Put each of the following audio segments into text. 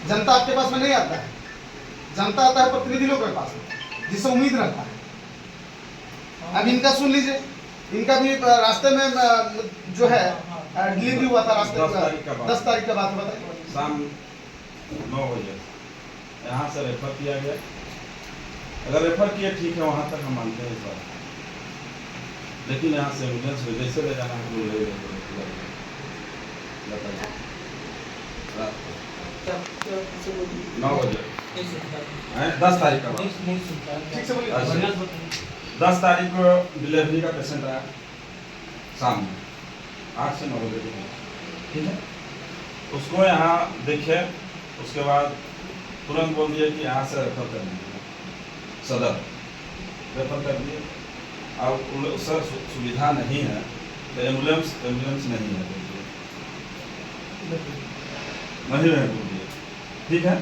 जनता आपके पास में नहीं आता है, जनता आता है प्रतिनिधि लोग के पास में, जिससे उम्मीद रहता है। अब इनका सुन लीजिए, इनका भी रास्ते में जो है डिलीवरी हुआ था, रास्ते 10 तारीख का बात बताइए, शाम 9 बजे यहाँ से रेफर किया गया। अगर रेफर किया ठीक है, वहाँ तक हम मानते हैं इस बात, लेकिन यहाँ से एम्बुलेंस में जैसे ले जाना है वो ले बताइए। रात को 9 बजे 10 तारीख का बात। ठीक से बोलिए। 10 तारीख को डिलीवरी का पेशेंट आया शाम में 8 से 9 बजे, ठीक है। उसको यहाँ देखे, उसके बाद तुरंत बोल दिया कि यहाँ से रेफर कर दीजिए, सदर रेफर कर दिए। अब सर सुविधा नहीं है तो एम्बुलेंस नहीं है बोल दिए, ठीक है,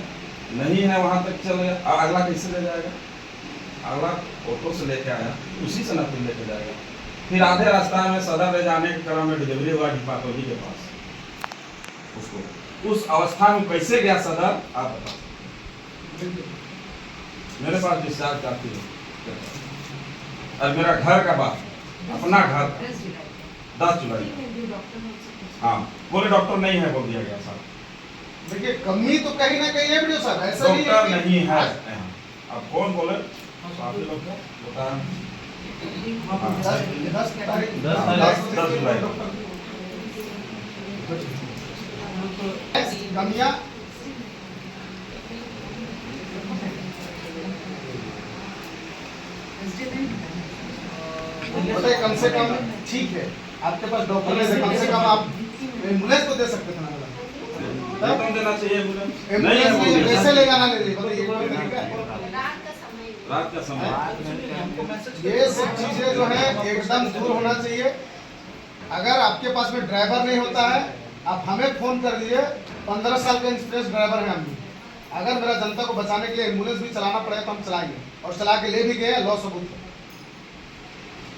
नहीं है, वहाँ तक चल गया। अगला कैसे ले जाएगा? अगला ऑटो से लेके आया, उसी से ना फिर लेके जाएगा। फिर आधे रास्ता में सदर ले जाने के क्रम में डिलीवरी हुआ डिपाटोली के पास। उसको उस अवस्था में कैसे गया सदर, आप बता। मेरे पास डिस्चार्ज काफी है, और मेरा घर का बात, अपना घर 10 जुलाई। हाँ, बोले डॉक्टर नहीं है, बोल दिया गया साहब। देखिए कमी तो कहीं ना कहीं है वीडियो सर, ऐसा डॉक्टर नहीं है। अब कौन बोले? आप ही लोग बता। 10 तारीख 10 जुलाई। कमियां बताइए, कम से कम ठीक है आपके पास डॉक्टर है, कम से कम आप एम्बुलेंस को दे सकते थे ना, कौन देना चाहिए एम्बुलेंस? नहीं है, कैसे ले जाना ले लीजिए, बताइए रात का समय। ये सब चीजें जो है एकदम दूर होना चाहिए। अगर आपके पास में ड्राइवर नहीं होता है, आप हमें फोन कर दीजिए, 15 साल का एक्सपीरियंस ड्राइवर है हम भी। अगर मेरा जनता को बचाने के लिए एम्बुलेंस भी चलाना पड़ेगा तो हम चलाएंगे, और चला के ले भी गए, लो सबूत है।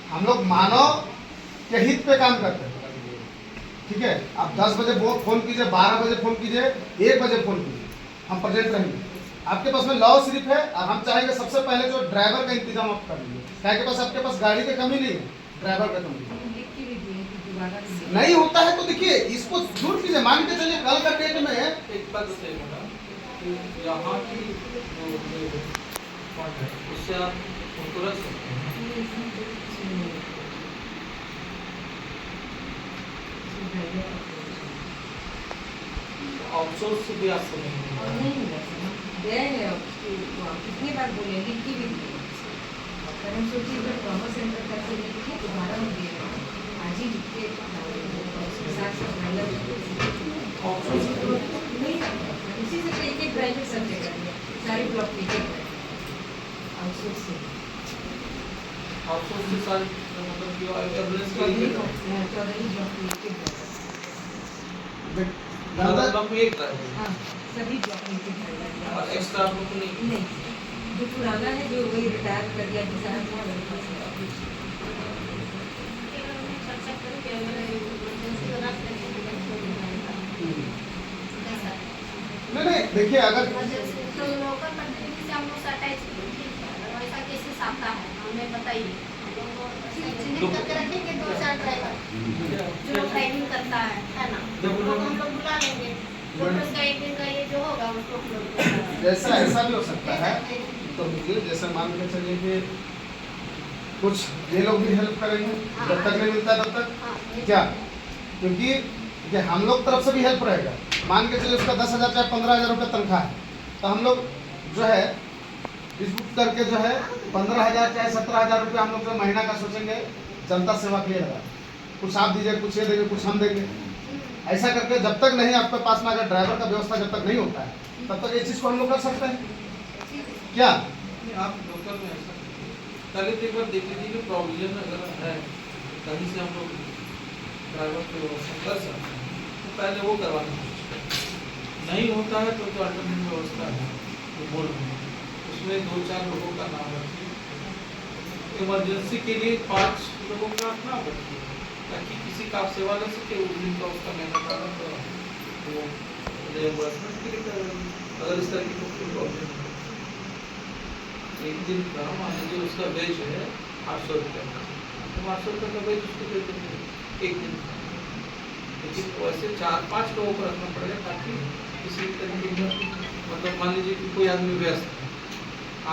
हम लोग मानव के हित पे काम करते हैं, ठीक है। आप 10 बजे फोन कीजिए, 12 बजे फोन कीजिए, 1 बजे फोन कीजिए, हम प्रेजेंट रहेंगे। आपके पास में लॉ सिर्फ है, और हम चाहेंगे सबसे पहले जो ड्राइवर का इंतजाम आप कर लीजिए। क्या पास आपके पास गाड़ी की कमी नहीं है, ड्राइवर का कमी नहीं होता है। तो देखिए इसको दूर कीजिए, मान के चलिए कल का डेट में एक बात बताइए मैडम, यहाँ की उससे आप उनको रख सकते हैं। आउटसोर्स से भी आपको नहीं कितनी बार बोले, लिख की भी ट्रॉमा सेंटर करके लिखे, दोबारा हम दे रहे हैं, आज ही लिख के उसी से एक प्राइवेट सब्जेक्ट है, सारे ब्लॉक लिखे आउटसोर्स से सारे मतलब जो एम्बुलेंस के लिए 14 ब्लॉक लिखे ब्लॉक में एक ड्राइवर, हाँ सभी ब्लॉक लिखे और एक्स्ट्रा आप लोग को नहीं। जो पुराना है, जो वही रिटायर कर दिया किसान था, नहीं देखिए, अगर तो लोकल कंट्री से हम लोग से अटैच ऐसा केसेस आता है, हमें बताइए, करके रखेंगे 2-4 ड्राइवर जो ड्राइविंग करता है ना, तो हम लोग बुला लेंगे। का एक दिन का ये जो होगा उसको जैसा ऐसा भी हो सकता है। तो जैसे मान के चलिए कि कुछ ये लोग भी हेल्प करेंगे, जब तक नहीं मिलता तब तक क्या, क्योंकि हम लोग तरफ से भी हेल्प रहेगा। मान के चलिए उसका 10,000 चाहे 15,000 रुपये तनख्वाह है, तो हम लोग जो है डिस्ट्रीब्यूट करके जो है 15,000 चाहे 17,000 रुपये हम लोग जो महीना का सोचेंगे जनता सेवा के लिए लगा, कुछ आप दीजिए, कुछ ये देंगे, कुछ हम देंगे। ऐसा करके जब तक नहीं आपके पास में अगर ड्राइवर का व्यवस्था जब तक नहीं होता है, तब तक ये चीज़ को हम लोग कर सकते हैं क्या? आप लोकल में ऐसा पहले एक बार देख लीजिए कि प्रोविजन अगर है कहीं से हम लोग ड्राइवर को व्यवस्था कर सकते हैं, तो पहले वो करवाना नहीं होता है तो अल्टरनेट व्यवस्था है, तो बोल रहे हैं उसमें 2-4 लोगों का नाम रखिए, इमरजेंसी के लिए 5 लोगों का नाम रखिए, ताकि किसी का आप सेवा ले सके, उस दिन का उसका मेहनत आना तो वो रिएम्बर्समेंट के लिए अगर इस तरह की कोई प्रॉब्लम है, एक दिन का मान लीजिए उसका वेज है 800 रुपये का, तो 800 रुपये का वेज उसको दे देंगे एक दिन का। लेकिन वैसे 4-5 लोगों को रखना पड़ेगा ताकि किसी तरीके का मतलब मान लीजिए कि कोई आदमी व्यस्त है,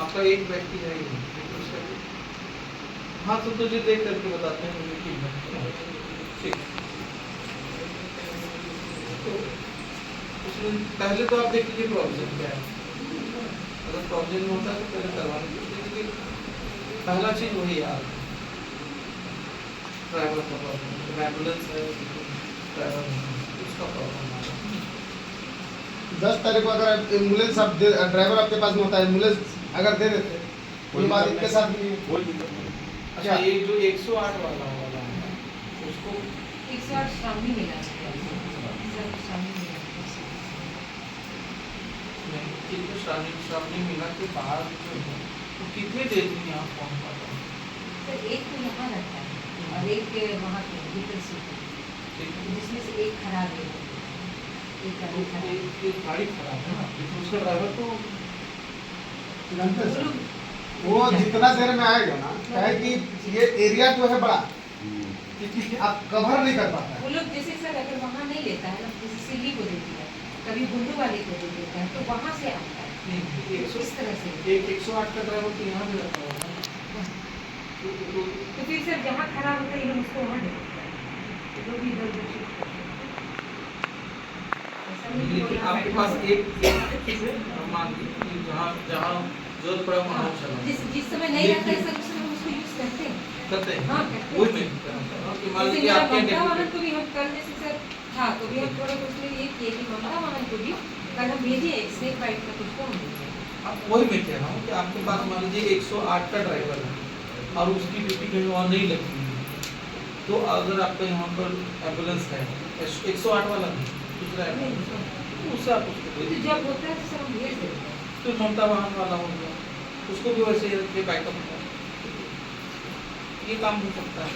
आपका एक व्यक्ति है ही नहीं, लेकिन उसका हाँ तो तुझे देख करके बताते हैं मुझे कि ठीक। तो उसमें पहले तो आप देख लीजिए प्रॉब्लम क्या है, अगर प्रॉब्लम होता है तो पहले करवाने की लेकिन पहला चीज वही यार ड्राइवर का प्रॉब्लम, एम्बुलेंस है ड्राइवर उसका प्रॉब्लम है। 10 तारीख को अगर एम्बुलेंस आप ड्राइवर आपके पास में होता है, एम्बुलेंस अगर दे देते कोई बात इनके साथ भी नहीं है। कोई दिक्कत नहीं। अच्छा ये जो 108 वाला है उसको 108 श्रावणी मिला है, सर श्रावणी मिला नहीं कि जो श्रावणी मिला के बाद जो है तो कितने देर में यहाँ पहुँच पाता है? सर एक तो यहाँ रहता है और एक वहाँ पे भीतर से, ठीक है, जिसमें से एक खराब है, एक गाड़ी खराब है। एक गाड़ी खराब है ना, लेकिन उसका ड्राइवर तो जानते हैं सर, वो जितना देर में आएगा ना, क्या है कि ये एरिया जो है बड़ा, क्योंकि आप कवर नहीं कर पाता है। वो लोग जैसे सर अगर वहाँ नहीं लेता है ना, जैसे सिल्ली को दे दिया, कभी बुंदू वाले को दे देता है, तो वहाँ से आता है इस तरह से। एक 108 का ड्राइवर तो यहाँ भी रहता होगा तो फिर सर जहाँ खराब होता है ये लोग उसको वहाँ दे देता है, तो लोग भी इधर उधर शिफ्ट करते हैं। ऐसा नहीं कि लेकिन वो यहाँ आपके बैठा पास है। एक मान लीजिए कि जहाँ जहाँ जरूरत पड़ा वहाँ चला जिस समय नहीं रहता है सर उस समय हम उसको यूज करते हैं। करते हैं हाँ, करते हैं। वही मैं कह रहा हूँ कि मान जैसे लीजिए मेरा आपके ममता वाहन डेप्यूटी को भी हम कल जैसे सर था तो भी हम थोड़ा कुछ ये किए कि ममता वाहन को भी कल हम भेजे स्नेक बाइट का कुछ को हम भेजे। अब वही मैं कह रहा हूँ कि आपके पास मान लीजिए 108 का ड्राइवर है और उसकी ड्यूटी कहीं वहाँ नहीं लगती है, तो अगर आपका यहाँ पर एम्बुलेंस है 108 वाला नहीं दूसरा एम्बुलेंस है, तो उससे आप उसको भेज तो दीजिए। जब होता है तो सर हम भेज देते हैं। तो ममता वाहन वाला हो गया, उसको भी वैसे ही बैकअप होता है, ये काम हो सकता है।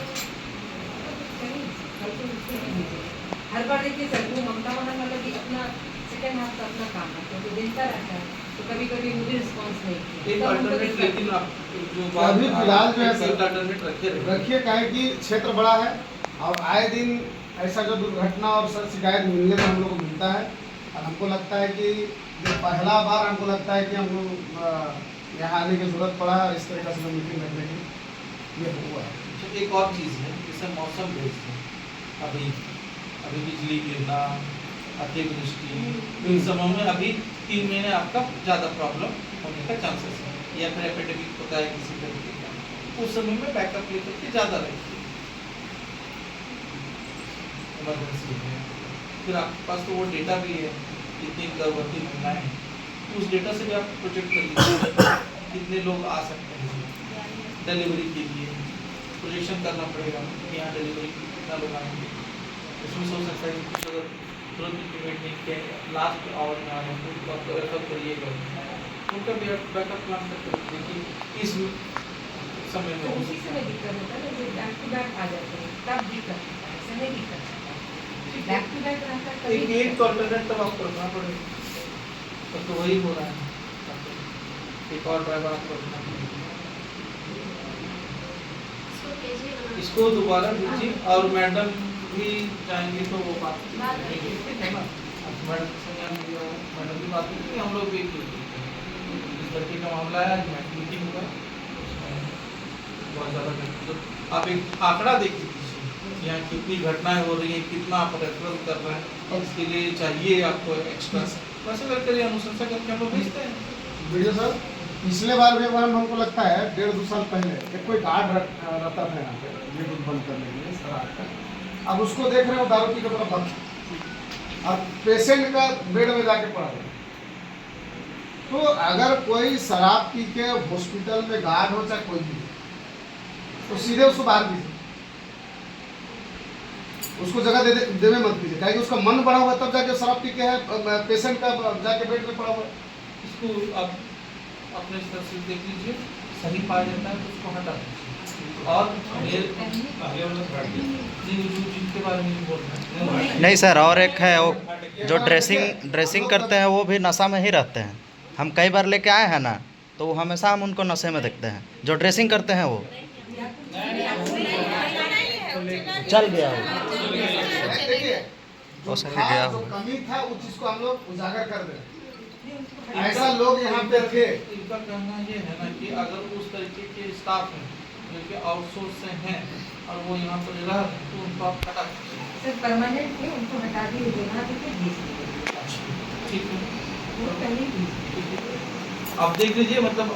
करेंगे, कल तो उसको नहीं भेजेंगे। हर बार देखिए सर वो ममता वाहन वाला भी अपना सेकंड हाफ का अपना काम है, क्योंकि देता रहता है तो कभी कभी मुझे रिस्पॉन्स नहीं किया एक तो हमको अल्टरनेट दिक्कत लेकिन आप जो अभी फिलहाल जो है सर, अल्टरनेट रखे रहिए। रखिए, क्या है कि क्षेत्र बड़ा है और आए दिन ऐसा जो दुर्घटना और सर शिकायत मिलने में हम लोग को मिलता है, और हमको लगता है कि जो पहला बार हमको लगता है कि हमको यहाँ आने की जरूरत पड़ा है और इस तरीके से मीटिंग रखने की ये हुआ है। अच्छा, एक और चीज़ है जैसे मौसम बेस्ड है, अभी अभी बिजली गिरना, अतिवृष्टि, तो इन समय में अभी 3 महीने आपका ज़्यादा प्रॉब्लम होने का चांसेस है, या फिर एपिडेमिक होता है किसी तरीके का, उस समय में बैकअप लेकर के ज़्यादा रखिए, इमरजेंसी है। फिर आपके पास तो वो डेटा भी है कितनी गर्भवती महिलाएं हैं, उस डेटा से भी आप प्रोजेक्ट कर लीजिए कितने लोग आ सकते हैं डिलीवरी के लिए, प्रोजेक्शन करना पड़ेगा कि यहाँ डिलीवरी कितना लोग आएंगे, उसमें सोच सकता है कि कुछ अगर तुरंत इंटीमेट नहीं किया लास्ट आवर में आ रहे हैं तो आपको रेफर करिएगा, उनका भी बैकअप प्लान करके देखिए इस समय में तो हो उसी सकता समय दिक्कत होता है ना, जो बैक टू बैक आ जाते हैं तब दिक्कत होता है, ऐसा नहीं दिक्कत होता है। बैक टू बैक रहता है है। तभी एक तो अल्टरनेट तब आपको रखना पड़ेगा, तब तो वही हो रहा है, एक और ड्राइवर आपको रखना पड़ेगा। इसको भेजिए ना। इसको दोबारा भेजिए और मैडम भी चाहेंगे तो वो बात बात करेंगे, है ना? अब मैडम के संग मैडम की बात करेंगे, हम लोग भी इस लड़के का मामला है, आज मीटिंग हुआ उसमें बहुत ज़्यादा तो आप एक आंकड़ा देख लीजिए यहाँ कितनी घटनाएं हो रही हैं, कितना आप रेफरल कर रहे हैं और इसके लिए चाहिए आपको एक्स्ट्रा, वैसे करके अनुशंसा करके हम लोग भेजते हैं। वीडियो सर, पिछले बार भी एक बार हमको लगता है 1.5-2 साल पहले एक कोई गार्ड रहता था यहाँ पे गेट बंद करने के लिए शराब का, अब उसको देख रहे हो दारू पी के तरफ भक्त और पेशेंट का बेड में जाके पड़ा है। तो अगर कोई शराब पी के हॉस्पिटल में गार्ड हो चाहे कोई भी, तो सीधे उसको बाहर कीजिए, उसको जगह देवे मत कीजिए, क्या उसका मन बड़ा हुआ तब जाके शराब पी के है पेशेंट का जाके बेड में पड़ा हुआ है। इसको आप अपने स्तर से देख लीजिए, सही पाया जाता है तो उसको हटा दीजिए। और नहीं, जिनके बारे में नहीं बोल रहे हैं नहीं सर, और एक है वो जो ड्रेसिंग करते हैं वो भी नशा में ही रहते हैं। हम कई बार लेके आए हैं ना, तो वो हमेशा हम उनको नशे में देखते हैं। जो ड्रेसिंग करते हैं वो चल गया वो देखिए हो जो सके था, गया जो हो। कमी था उस चीज को हम लोग उजागर कर दें। ऐसा लोग यहाँ पे थे। इनका कहना ये है ना कि अगर उस तरीके के स्टाफ हैं जो कि आउटसोर्स से हैं और वो यहाँ पर रह रहे हैं तो उनको आप हटा दीजिए। सर परमानेंट थे, उनको हटा दिए देना देके भेज दिए। ठीक है, वो पहले ही भेज दिए। आप देख लीजिए मतलब